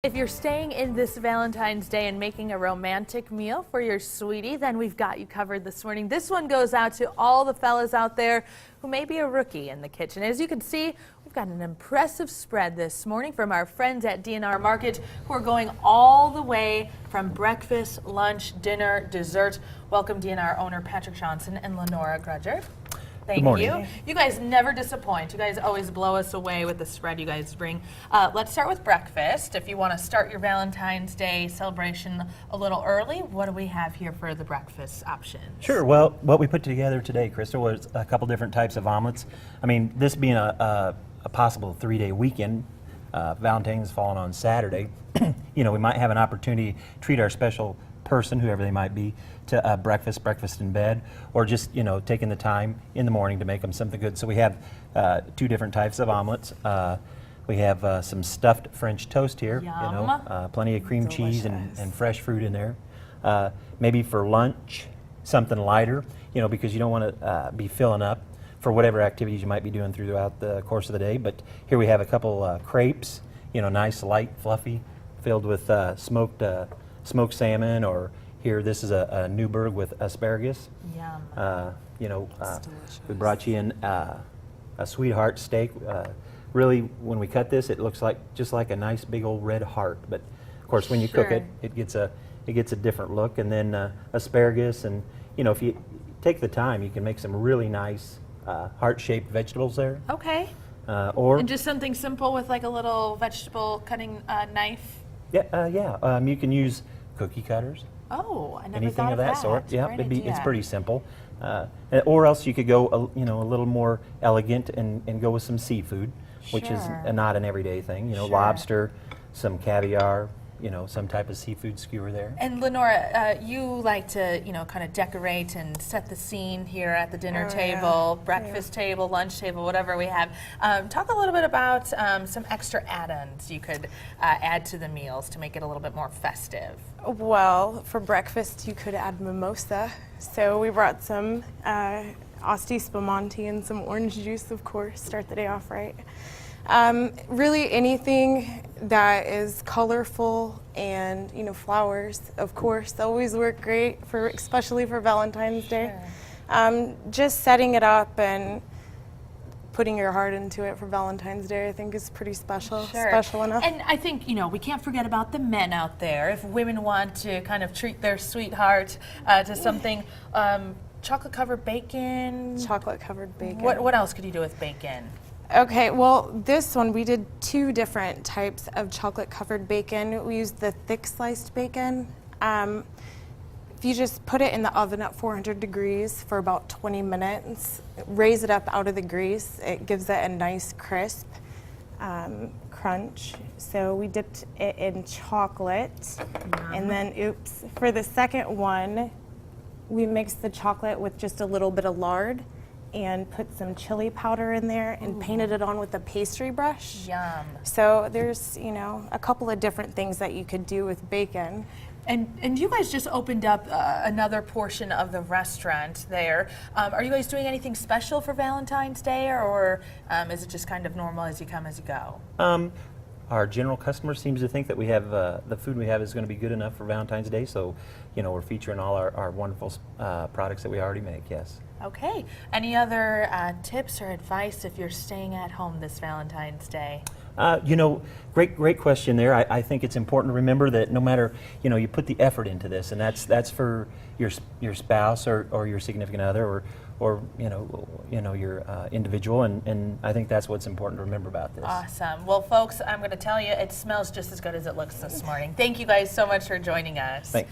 If you're staying in this Valentine's Day and making a romantic meal for your sweetie, then we've got you covered this morning. This one goes out to all the fellas out there who may be a rookie in the kitchen. As you can see, we've got an impressive spread this morning from our friends at D&R Market who are going all the way from breakfast, lunch, dinner, dessert. Welcome D&R owner Patrick Johnson and Lenora Grudger. Thank you. You guys never disappoint. You guys always blow us away with the spread you guys bring. Let's start with breakfast. If you want to start your Valentine's Day celebration a little early, what do we have here for the breakfast options? Sure. Well, what we put together today, Crystal, was a couple different types of omelets. I mean, this being a possible 3-day weekend, Valentine's falling on Saturday, you know, we might have an opportunity to treat our special person, whoever they might be, to breakfast in bed, or just, you know, taking the time in the morning to make them something good. So we have 2 different types of omelets. We have some stuffed French toast here, Yum. you know, plenty of cream cheese and fresh fruit in there. Maybe for lunch, something lighter, you know, because you don't want to be filling up for whatever activities you might be doing throughout the course of the day. But here we have a couple crepes, you know, nice, light, fluffy, filled with smoked salmon, or here this is a Newburg with asparagus. Yum. You know, we brought you in a sweetheart steak. Really, when we cut this, it looks like just like a nice big old red heart. But of course, when you cook it, it gets a different look. And then asparagus, and you know, if you take the time, you can make some really nice heart-shaped vegetables there. Okay. And just something simple with like a little vegetable cutting knife. Yeah. You can use cookie cutters. Oh, I never Anything thought of that sort. Yeah, it's pretty simple. Or else you could go, you know, a little more elegant and go with some seafood, which is not an everyday thing. You know, lobster, some caviar, you know, some type of seafood skewer there. And Lenora, you like to, you know, kind of decorate and set the scene here at the dinner table, breakfast table, lunch table, whatever we have. Talk a little bit about some extra add-ons you could add to the meals to make it a little bit more festive. Well, for breakfast, you could add mimosa. So we brought some Asti Spumante and some orange juice, of course, start the day off right. Really anything that is colorful, and you know, flowers, of course, always work great for, especially for Valentine's Day. Just setting it up and putting your heart into it for Valentine's Day, I think, is pretty special. Special enough. And I think, you know, we can't forget about the men out there. If women want to kind of treat their sweetheart to something, chocolate covered bacon. Chocolate covered bacon. What else could you do with bacon? Okay, well, this one we did 2 different types of chocolate covered bacon. We used the thick sliced bacon. If you just put it in the oven at 400 degrees for about 20 minutes, raise it up out of the grease, it gives it a nice crisp crunch. So we dipped it in chocolate, and then, for the second one, we mixed the chocolate with just a little bit of lard and put some chili powder in there and painted it on with a pastry brush. Yum. So there's, you know, a couple of different things that you could do with bacon. And you guys just opened up another portion of the restaurant there. Are you guys doing anything special for Valentine's Day, or is it just kind of normal as you come as you go? Our general customer seems to think that we have the food we have is going to be good enough for Valentine's Day, so you know, we're featuring all our wonderful products that we already make. Yes. Okay. Any other tips or advice if you're staying at home this Valentine's Day? You know, great question there. I think it's important to remember that no matter, you know, you put the effort into this, and that's for your spouse or your significant other or you know your individual, and I think that's what's important to remember about this. Awesome. Well, folks, I'm going to tell you, it smells just as good as it looks this morning. Thank you guys so much for joining us. Thanks.